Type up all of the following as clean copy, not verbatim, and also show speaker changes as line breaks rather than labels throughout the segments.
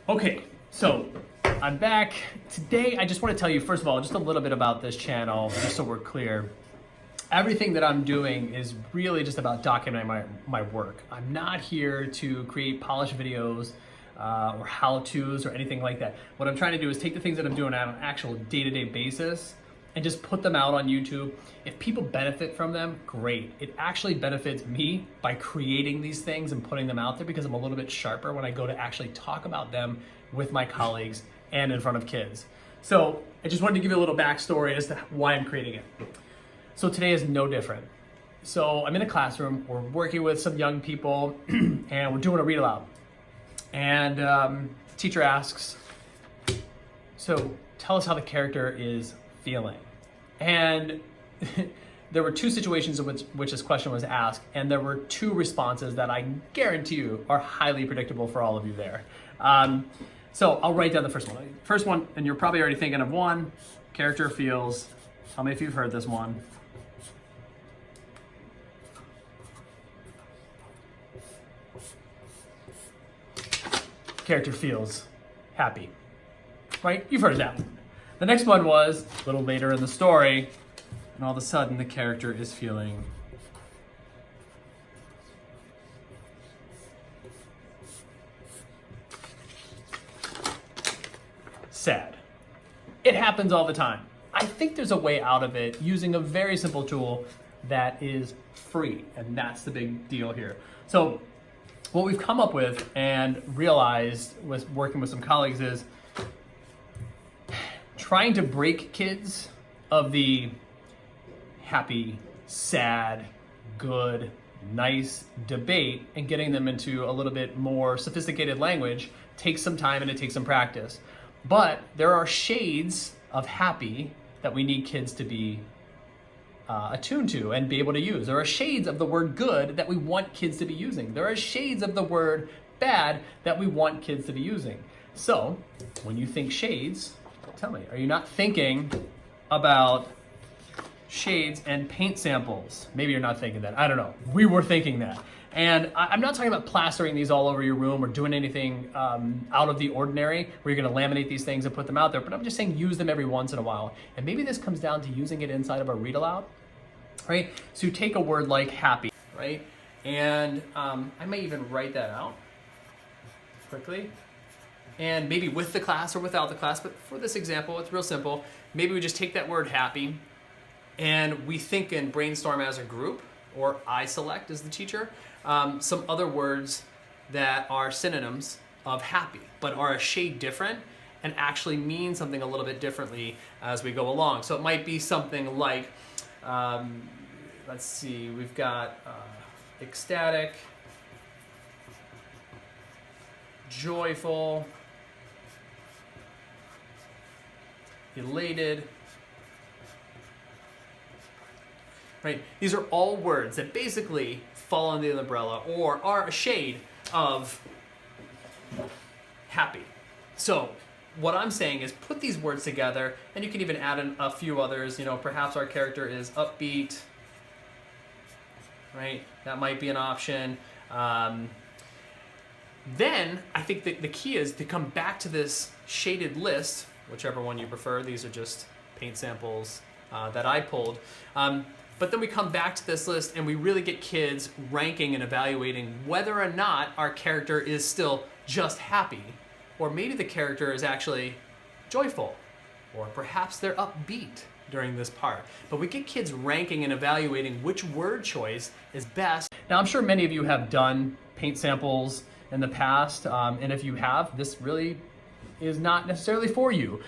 Okay, so I'm back. Today I just want to tell you, first of all, just a little bit about this channel, just so we're clear. Everything that I'm doing is really just about documenting my work. I'm not here to create polished videos or how-tos or anything like that. What I'm trying to do is take the things that I'm doing on an actual day-to-day basis and just put them out on YouTube. If people benefit from them, great. It actually benefits me by creating these things and putting them out there because I'm a little bit sharper when I go to actually talk about them with my colleagues and in front of kids. So I just wanted to give you a little backstory as to why I'm creating it. So today is no different. So I'm in a classroom, we're working with some young people and we're doing a read aloud. And the teacher asks, so tell us how the character is feeling. And there were two situations in which this question was asked, and there were two responses that I guarantee you are highly predictable for all of you there. So I'll write down the first one. First one, and you're probably already thinking of one, character feels. How many of you have heard this one? Character feels happy, right? You've heard that one. The next one was a little later in the story, and all of a sudden the character is feeling sad. It happens all the time. I think there's a way out of it using a very simple tool that is free, and that's the big deal here. So what we've come up with and realized with working with some colleagues is trying to break kids of the happy, sad, good, nice debate and getting them into a little bit more sophisticated language takes some time and it takes some practice. But there are shades of happy that we need kids to be attuned to and be able to use. There are shades of the word good that we want kids to be using. There are shades of the word bad that we want kids to be using. So when you think shades, tell me, are you not thinking about shades and paint samples? Maybe you're not thinking that. I don't know. We were thinking that. And I'm not talking about plastering these all over your room or doing anything out of the ordinary where you're going to laminate these things and put them out there, but I'm just saying use them every once in a while. And maybe this comes down to using it inside of a read aloud, right? So you take a word like happy, right? And I may even write that out quickly. And maybe with the class or without the class, but for this example, it's real simple. Maybe we just take that word happy and we think and brainstorm as a group, or I select as the teacher, some other words that are synonyms of happy, but are a shade different and actually mean something a little bit differently as we go along. So it might be something like, let's see, we've got ecstatic, joyful, elated, right? These are all words that basically fall under the umbrella or are a shade of happy. So what I'm saying is put these words together, and you can even add in a few others. You know, perhaps our character is upbeat, right? That might be an option. Then I think that the key is to come back to this shaded list, whichever one you prefer. These are just paint samples that I pulled. But then we come back to this list and we really get kids ranking and evaluating whether or not our character is still just happy, or maybe the character is actually joyful, or perhaps they're upbeat during this part. But we get kids ranking and evaluating which word choice is best. Now, I'm sure many of you have done paint samples in the past, and if you have, this really is not necessarily for you.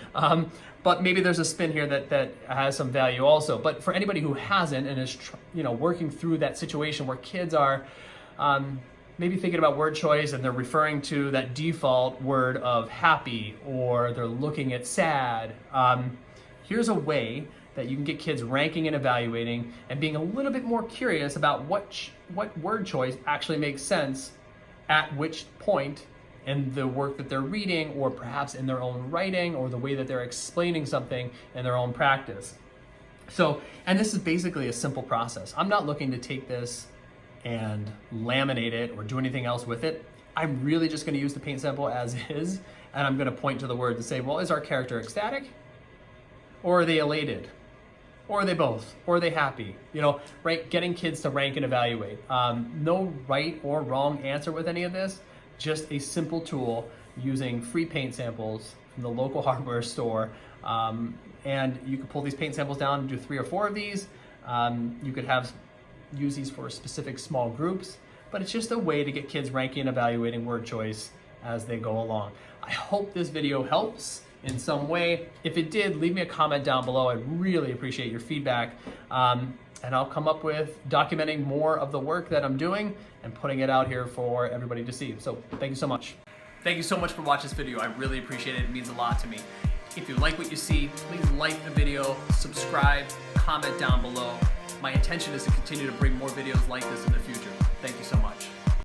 But maybe there's a spin here that has some value also. But for anybody who hasn't and is working through that situation where kids are maybe thinking about word choice and they're referring to that default word of happy, or they're looking at sad, here's a way that you can get kids ranking and evaluating and being a little bit more curious about what word choice actually makes sense at which point in the work that they're reading, or perhaps in their own writing, or the way that they're explaining something in their own practice. So, and this is basically a simple process. I'm not looking to take this and laminate it or do anything else with it. I'm really just going to use the paint sample as is, and I'm going to point to the word to say, well, is our character ecstatic? Or are they elated? Or are they both? Or are they happy? You know, right? Getting kids to rank and evaluate. No right or wrong answer with any of this, just a simple tool using free paint samples from the local hardware store. And you can pull these paint samples down and do 3 or 4 of these. You could use these for specific small groups, but it's just a way to get kids ranking and evaluating word choice as they go along. I hope this video helps in some way. If it did, leave me a comment down below. I'd really appreciate your feedback. And I'll come up with documenting more of the work that I'm doing and putting it out here for everybody to see. So thank you so much. Thank you so much for watching this video. I really appreciate it. It means a lot to me. If you like what you see, please like the video, subscribe, comment down below. My intention is to continue to bring more videos like this in the future. Thank you so much.